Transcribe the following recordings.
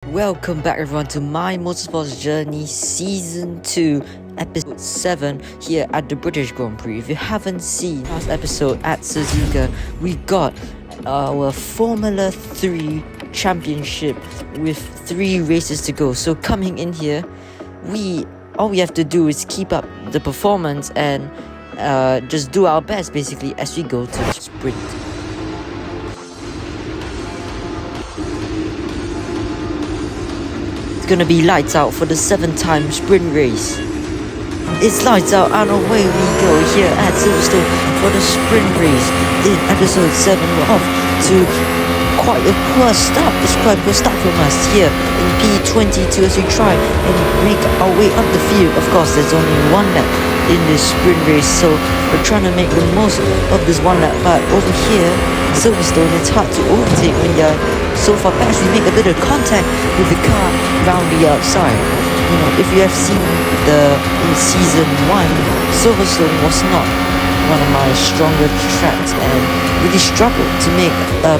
Welcome back everyone to my Motorsport Journey Season 2 Episode 7 here at the British Grand Prix. If you haven't seen last episode at Suzuka, we got our Formula 3 Championship with 3 races to go. So coming in here, all we have to do is keep up the performance and just do our best basically as we go to the sprint. Gonna be lights out for the 7-time sprint race. It's lights out and away we go here at Silverstone for the sprint race in episode 7. We're off to quite a poor start. It's quite a poor start from us here in P22 as we try and make our way up the field. Of course, there's only one lap in this sprint race, so we're trying to make the most of this one lap. But over here, Silverstone, it's hard to overtake when you're so far back. We make a bit of contact with the car round the outside. You know, if you have seen in season 1, Silverstone was not one of my stronger tracks and really struggled to make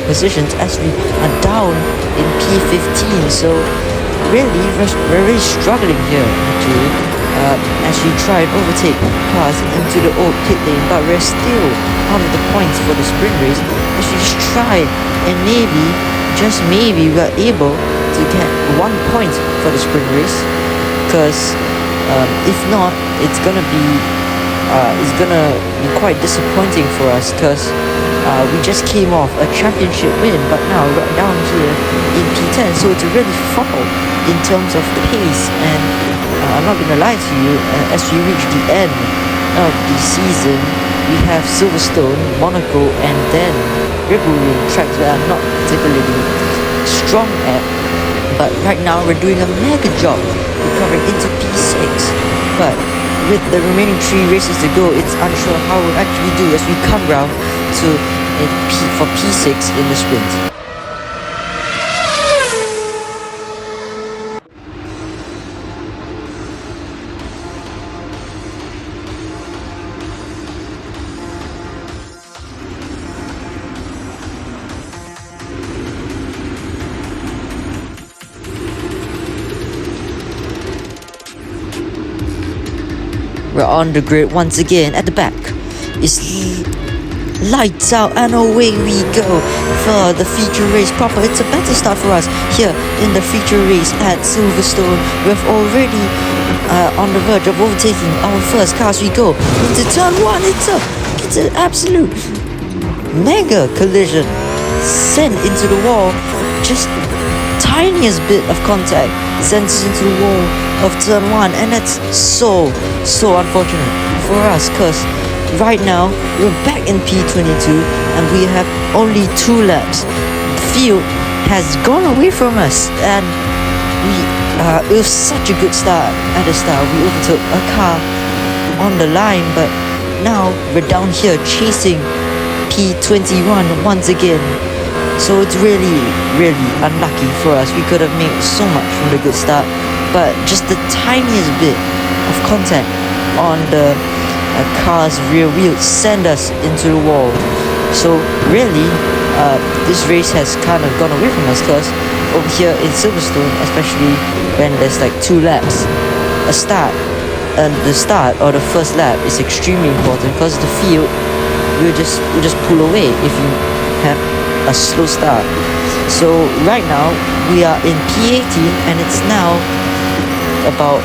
positions as we are down in P15. So really, we're really struggling here actually as we try and overtake cars into the old pit lane, but we're still out of the points for the sprint race as we just try and maybe, just maybe, we're able to get 1 point for the sprint race, because if not, it's gonna be quite disappointing for us, because we just came off a championship win, but now right down here in P10, so it's a really fall in terms of pace. And I'm not gonna lie to you, as we reach the end of the season, we have Silverstone, Monaco, and then Red Bull Ring, tracks that I'm not particularly strong at. But right now we're doing a mega job recovering into P6. But with the remaining 3 races to go, it's unsure how we'll actually do as we come round to for P6 in the sprint. We're on the grid once again at the back. It's lights out and away we go for the feature race proper. It's a better start for us here in the feature race at Silverstone. We're already on the verge of overtaking our first car as we go into turn 1. It's an absolute mega collision sent into the wall. Just tiniest bit of contact sends us into the wall of turn 1, and that's so unfortunate for us, because right now we're back in P22 and we have only 2 laps. The field has gone away from us, and it was such a good start at the start. We overtook a car on the line, but now we're down here chasing P21 once again. So it's really unlucky for us. We could have made so much from the good start, but just the tiniest bit of contact on the car's rear wheel send us into the wall. So really, this race has kind of gone away from us, because over here in Silverstone, especially when there's like 2 laps, the start or the first lap is extremely important, because the field will just pull away if you have a slow start. So right now we are in P18, and it's now about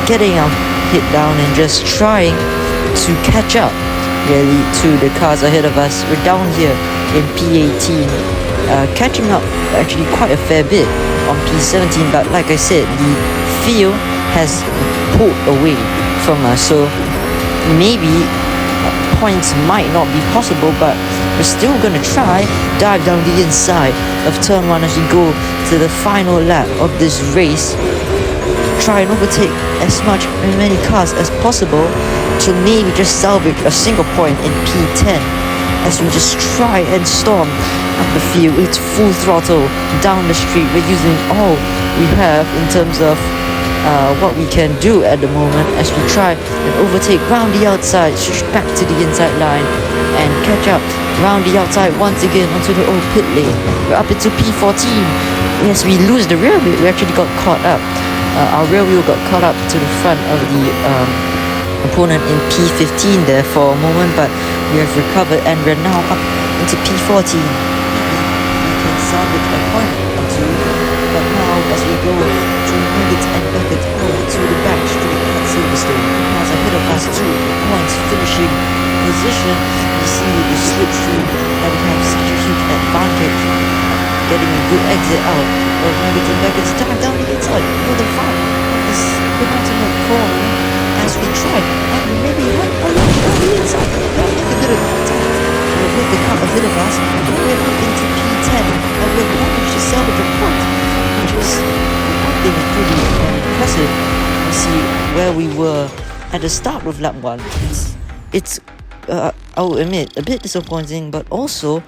getting our head down and just trying to catch up really to the cars ahead of us. We're down here in P18, catching up actually quite a fair bit on P17, but like I said, the field has pulled away from us, so maybe points might not be possible, but we're still gonna try dive down the inside of turn 1 as we go to the final lap of this race. Try and overtake as many cars as possible to maybe just salvage a single point in P10 as we just try and storm up the field with full throttle down the street. We're using all we have in terms of what we can do at the moment as we try and overtake round the outside, switch back to the inside line and catch up round the outside once again onto the old pit lane. We're up into P14. yes, we lose the rear wheel. We actually got caught up. Our rear wheel got caught up to the front of the opponent in P15 there for a moment, but we have recovered and we're now up into P14. We can salvage a point or two, but now as we go through Nugget and Bucket over to the back straight at Silverstone, has ahead of us 2 points finishing position. You see the slipstream that we have such a huge advantage, getting a good exit out of Nugget and Bucket's time down the inside for the front of this penultimate corner as we try and maybe run a little on the inside. Not make a bit of contact with the car ahead of us, and we're up into P10 and we've managed to salvage a point, which was, I think, pretty impressive. You see where we were at the start with lap 1. It's I'll admit, a bit disappointing, but also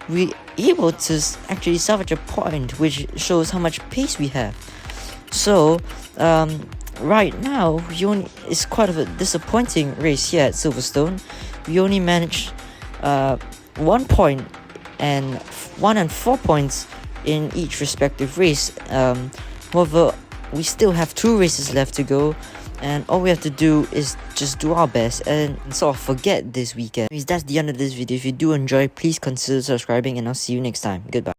we able to actually salvage a point, which shows how much pace we have. So right now it's quite of a disappointing race here at Silverstone. We only managed 1 point and 1 and 4 points in each respective race. However, we still have 2 races left to go, and all we have to do is just do our best and sort of forget this weekend. That's the end of this video. If you do enjoy, please consider subscribing, and I'll see you next time. Goodbye.